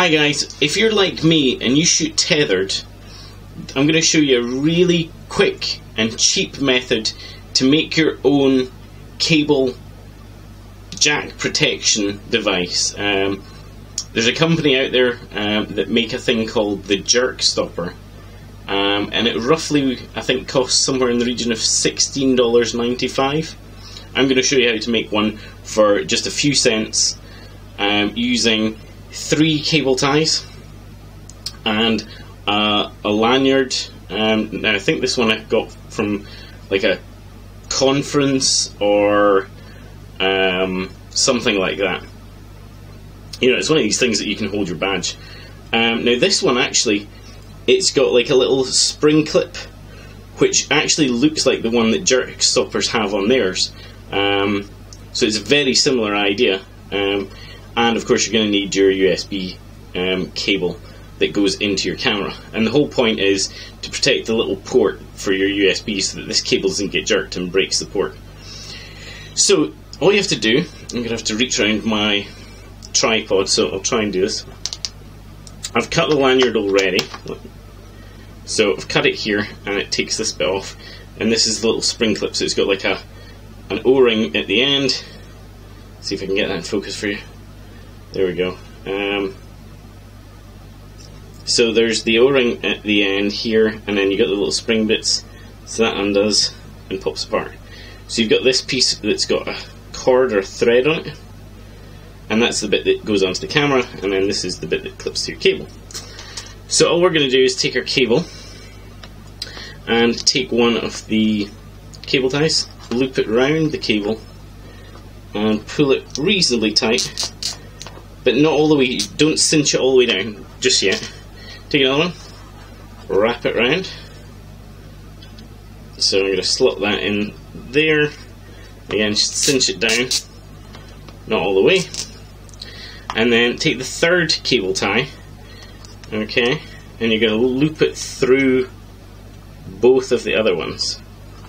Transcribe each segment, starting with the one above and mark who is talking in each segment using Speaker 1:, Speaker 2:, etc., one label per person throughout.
Speaker 1: Hi guys, if you're like me and you shoot tethered, I'm going to show you a really quick and cheap method to make your own cable jack protection device. There's a company out there that make a thing called the Jerkstopper, and it roughly, I think, costs somewhere in the region of $16.95. I'm going to show you how to make one for just a few cents using 3 cable ties and a lanyard. Now I think this one I got from like a conference or something like that. You know, it's one of these things that you can hold your badge. Now this one actually, it's got like a little spring clip which actually looks like the one that Jerkstoppers have on theirs. So it's a very similar idea. And of course you're going to need your USB cable that goes into your camera. And the whole point is to protect the little port for your USB so that this cable doesn't get jerked and breaks the port. So all you have to do, I'm going to have to reach around my tripod, so I'll try and do this. I've cut the lanyard already. So I've cut it here and it takes this bit off. And this is the little spring clip, so it's got like an O-ring at the end. See if I can get that in focus for you. There we go. So there's the O-ring at the end here, and then you got the little spring bits, so that undoes and pops apart. So you've got this piece that's got a cord or a thread on it, and that's the bit that goes onto the camera, and then this is the bit that clips to your cable. So all we're going to do is take our cable and take one of the cable ties, loop it round the cable, and pull it reasonably tight, but not all the way. Don't cinch it all the way down just yet. Take another one, wrap it round. So I'm going to slot that in there. Again, cinch it down, not all the way. And then take the third cable tie, okay, and you're going to loop it through both of the other ones,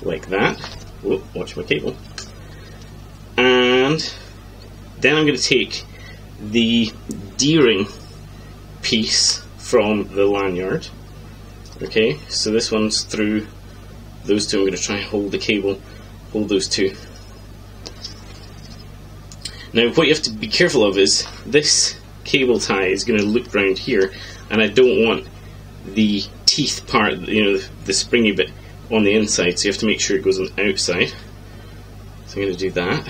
Speaker 1: like that. Whoa, watch my cable. And then I'm going to take the D-ring piece from the lanyard. Okay, so this one's through those two. I'm going to try and hold the cable, hold those two. Now what you have to be careful of is this cable tie is going to loop round here, and I don't want the teeth part, you know, the springy bit on the inside, so you have to make sure it goes on the outside. So I'm going to do that,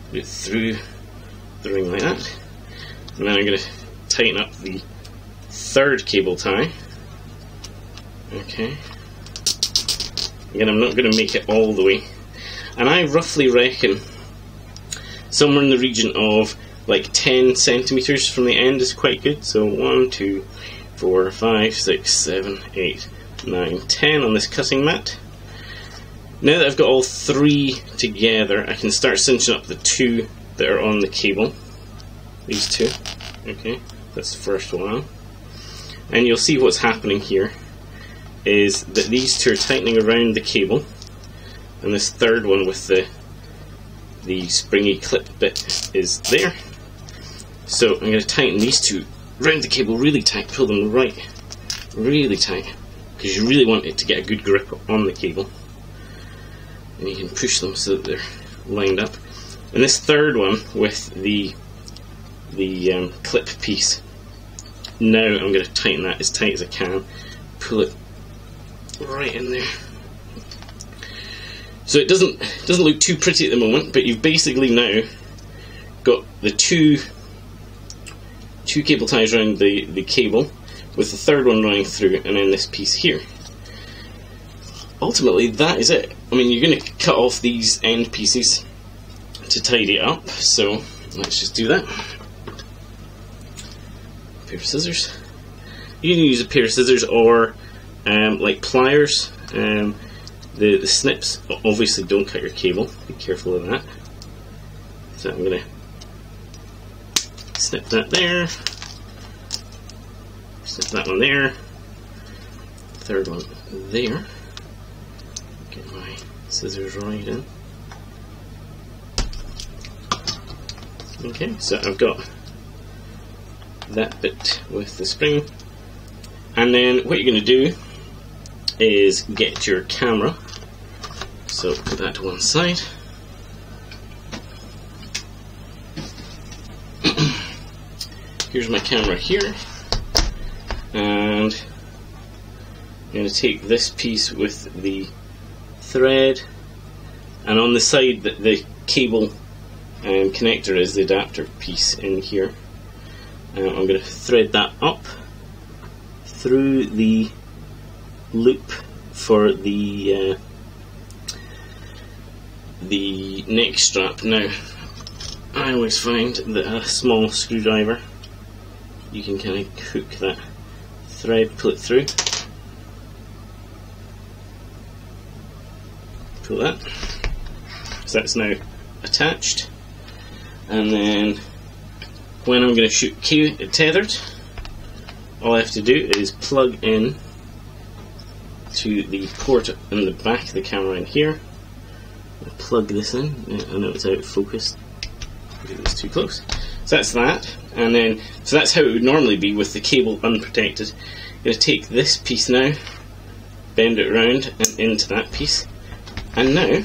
Speaker 1: put it through the ring like that, and then I'm going to tighten up the third cable tie. Okay, again, I'm not going to make it all the way, and I roughly reckon somewhere in the region of like 10 centimeters from the end is quite good. So 1, 2, 4, 5, 6, 7, 8, 9, 10 on this cutting mat. Now that I've got all 3 together, I can start cinching up the 2 that are on the cable. These 2. Okay, that's the first one. And you'll see what's happening here is that these 2 are tightening around the cable, and this third one with the springy clip bit is there. So I'm going to tighten these 2 around the cable really tight, pull them right really tight, because you really want it to get a good grip on the cable, and you can push them so that they're lined up. And this third one with the clip piece, now I'm going to tighten that as tight as I can, pull it right in there. So it doesn't look too pretty at the moment, but you've basically now got the two cable ties around the cable, with the third one running through, and then this piece here. Ultimately, that is it. I mean, you're going to cut off these end pieces to tidy it up, so let's just do that. Pair of scissors. You can use a pair of scissors or like pliers. The snips obviously don't cut your cable, be careful of that. So I'm going to snip that there, snip that one there, third one there, get my scissors right in. Okay, so I've got that bit with the spring. And then what you're going to do is get your camera. So put that to one side. Here's my camera here, and I'm going to take this piece with the thread, and on the side that the cable connector is, the adapter piece in here, I'm going to thread that up through the loop for the neck strap. Now, I always find that a small screwdriver, you can kind of hook that thread, pull it through, pull that, so that's now attached. And then when I'm going to shoot tethered, all I have to do is plug in to the port in the back of the camera in here. I'll plug this in. I know it's out of focus, it's too close. So that's that, and then so that's how it would normally be with the cable unprotected. I'm going to take this piece now, bend it around and into that piece, and now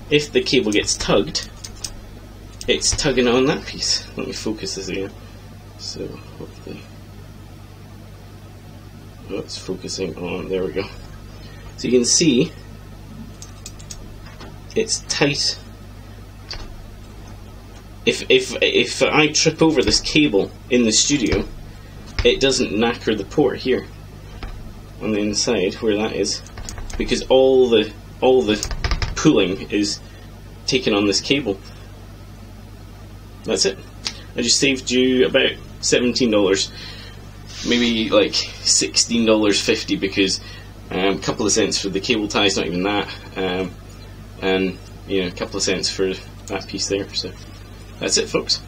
Speaker 1: if the cable gets tugged, it's tugging on that piece. Let me focus this again. So hopefully, oh, it's focusing on. There we go. So you can see it's tight. If I trip over this cable in the studio, it doesn't knacker the port here on the inside where that is, because all the pulling is taken on this cable. That's it. I just saved you about $17, maybe like $16.50, because a couple of cents for the cable ties, not even that, and you know, a couple of cents for that piece there. So that's it, folks.